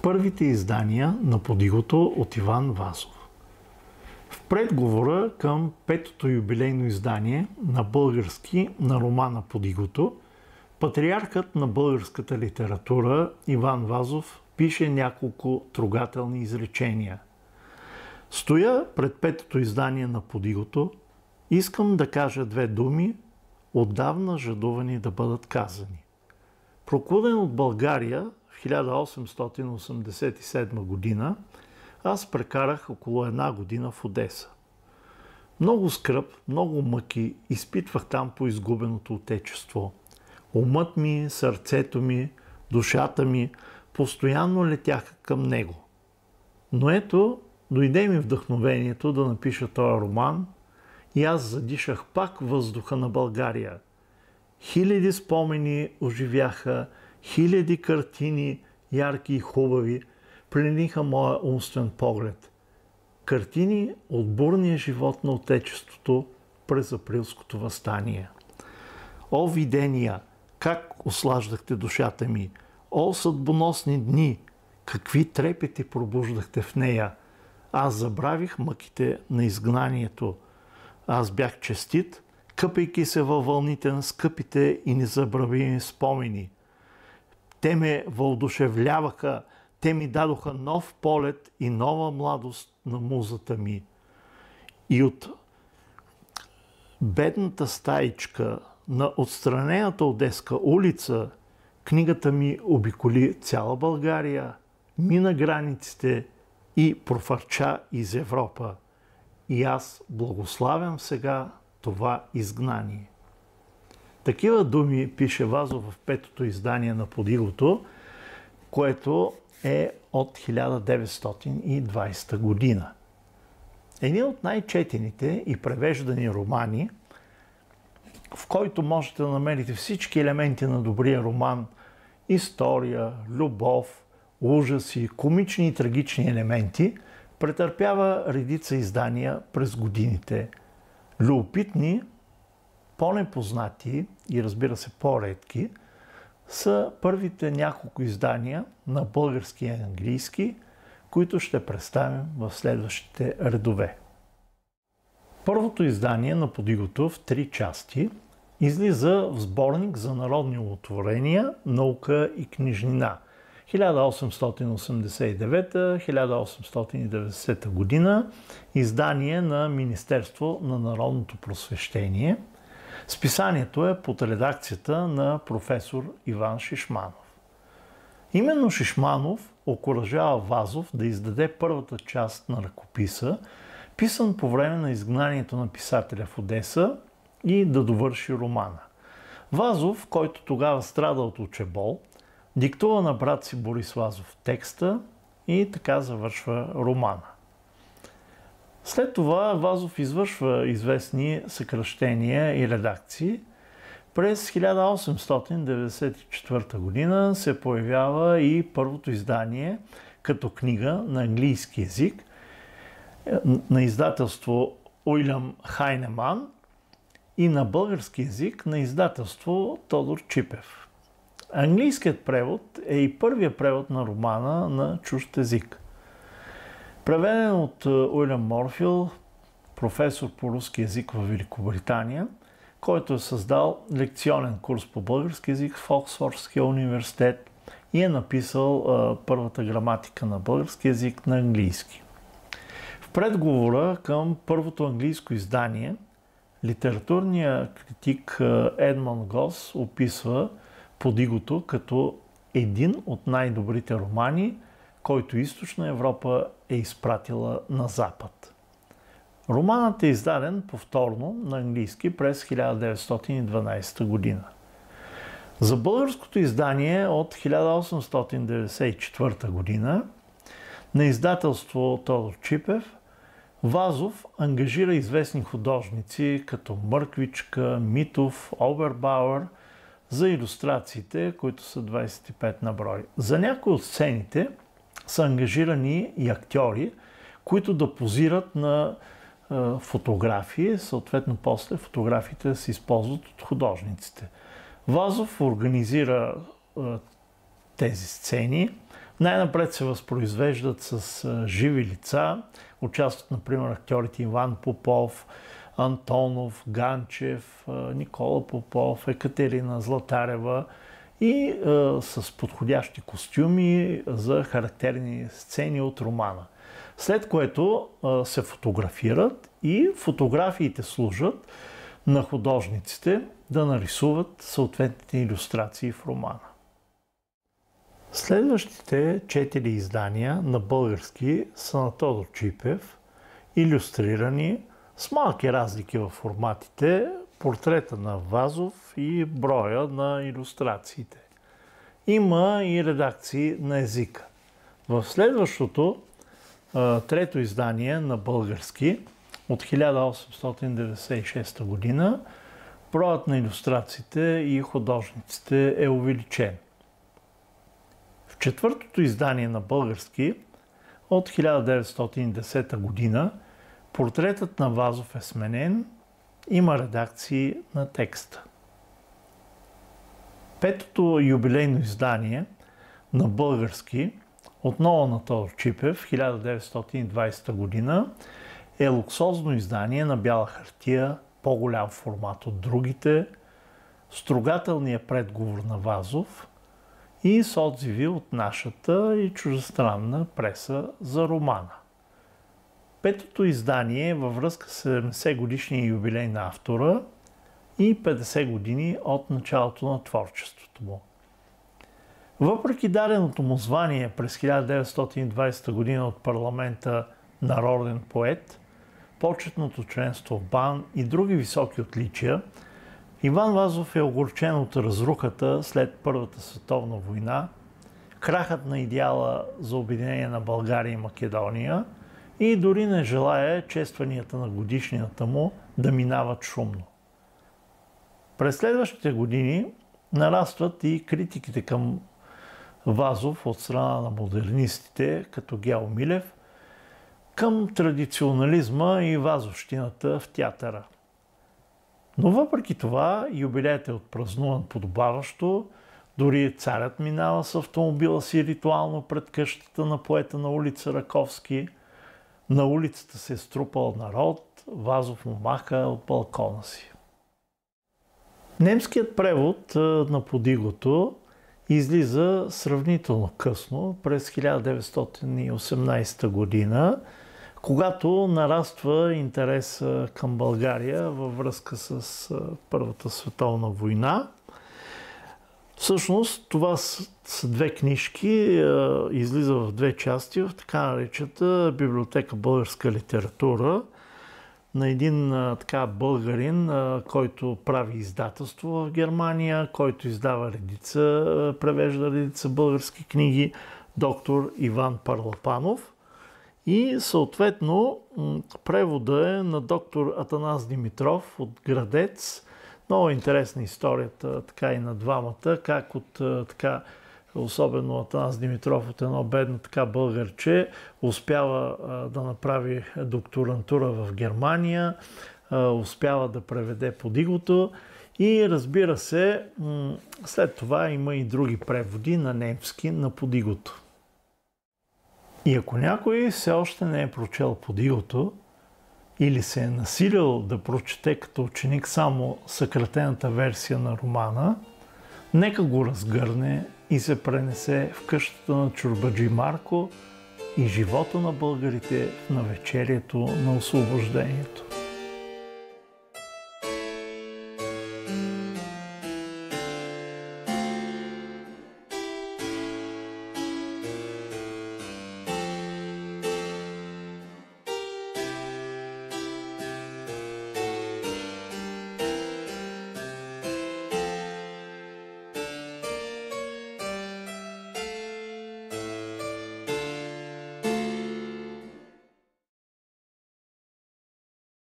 първите издания на Подигото от Иван Вазов. В предговора към петото юбилейно издание на български на романа Подигото, патриархът на българската литература Иван Вазов пише няколко трогателни изречения. Стоя пред петото издание на Подигото, искам да кажа две думи, отдавна жадувани да бъдат казани. Прокуден от България в 1887 година, аз прекарах около една година в Одеса. Много скръб, много мъки изпитвах там по изгубеното отечество. Умът ми, сърцето ми, душата ми постоянно летяха към него. Но ето, дойде ми вдъхновението да напиша този роман и аз задишах пак въздуха на България. Хиляди спомени оживяха, хиляди картини, ярки и хубави, плениха моя умствен поглед. Картини от бурния живот на отечеството през априлското въстание. О, видения, как ослаждахте душата ми! О, съдбоносни дни, какви трепети пробуждахте в нея! Аз забравих мъките на изгнанието. Аз бях честит, къпейки се във вълните на скъпите и незабравими спомени. Те ме въодушевляваха, те ми дадоха нов полет и нова младост на музата ми. И от бедната стаичка на отстранената Одеска улица книгата ми обиколи цяла България, мина границите и профърча из Европа. И аз благославям сега това изгнание. Такива думи пише Вазов в петото издание на Подигото, което е от 1920 година. Един от най-четените и превеждани романи, в който можете да намерите всички елементи на добрия роман – история, любов, ужаси, комични и трагични елементи, претърпява редица издания през годините. Любопитни, по-непознати и разбира се по-редки са първите няколко издания на български и английски, които ще представим в следващите редове. Първото издание на Подигото в 3 части излиза в сборник за народни умотворения, наука и книжнина 1889-1890 година, издание на Министерство на народното просвещение. Списанието е под редакцията на професор Иван Шишманов. Именно Шишманов окуражава Вазов да издаде първата част на ръкописа, писан по време на изгнанието на писателя в Одеса, и да довърши романа. Вазов, който тогава страда от очебол, диктува на брат си Борис Вазов текста и така завършва романа. След това Вазов извършва известни съкращения и редакции. През 1894 година се появява и първото издание като книга на английски език на издателство Уилям Хайнеман и на български език на издателство Тодор Чипев. Английският превод е и първият превод на романа на чужд език. Преведен от Уилям Морфил, професор по руски език в Великобритания, който е създал лекционен курс по български език в Оксфордския университет и е написал първата граматика на български език на английски. В предговора към първото английско издание литературният критик Едмонд Гос описва Подигото като един от най-добрите романи, който Източна Европа е изпратила на Запад. Романът е издаден повторно на английски през 1912 година. За българското издание от 1894 година на издателство Тодор Чипев Вазов ангажира известни художници като Мърквичка, Митов, Обербауер за илюстрациите, които са 25 на брой. За някои от сцените са ангажирани и актьори, които да позират на фотографии, съответно после фотографиите се използват от художниците. Вазов организира тези сцени Най-напред се възпроизвеждат с живи лица. Участват, например, актьорите Иван Попов, Антонов, Ганчев, Никола Попов, Екатерина Златарева и с подходящи костюми за характерни сцени от романа. След което се фотографират и фотографиите служат на художниците да нарисуват съответните илюстрации в романа. Следващите 4 издания на български са на Тодор Чипев, илюстрирани с малки разлики в форматите, портрета на Вазов и броя на илюстрациите. Има и редакции на езика. В следващото трето издание на български от 1896 година броят на илюстрациите и художниците е увеличен. В четвъртото издание на български от 1910 година портретът на Вазов е сменен, има редакции на текста. Петото юбилейно издание на български, отново на Тодор Чипев, 1920 година, е луксозно издание на бяла хартия, по-голям формат от другите, с трогателния предговор на Вазов и с отзиви от нашата и чуждестранна преса за романа. Петото издание е във връзка с 70 годишния юбилей на автора и 50 години от началото на творчеството му. Въпреки даденото му звание през 1920 година от парламента народен поет, почетното членство в БАН и други високи отличия, Иван Вазов е огорчен от разрухата след Първата световна война, крахът на идеала за обединение на България и Македония и дори не желая честванията на годишнината му да минават шумно. През следващите години нарастват и критиките към Вазов от страна на модернистите, като Гео Милев, към традиционализма и вазовщината в театъра. Но въпреки това, юбилеят е отпразнуван подобаващо, дори царят минава с автомобила си ритуално пред къщата на поета на улица Раковски. На улицата се е струпал народ, Вазов му маха от балкона си. Немският превод на Подигото излиза сравнително късно, през 1918 година, когато нараства интерес към България във връзка с Първата световна война. Всъщност това са две книжки, излиза в две части, в така наречената библиотека българска литература на един така българин, който прави издателство в Германия, който издава превежда редица български книги, доктор Иван Парлапанов. И съответно превода е на доктор Атанас Димитров от Градец. Много интересна историята така и на двамата, как от така, особено Атанас Димитров от едно бедно така българче, успява да направи докторантура в Германия, успява да преведе Подигото и разбира се, след това има и други преводи на немски на Подигото. И ако някой все още не е прочел Подигото или се е насилил да прочете като ученик само съкратената версия на романа, нека го разгърне и се пренесе в къщата на чорбаджи Марко и живота на българите в навечерието на освобождението.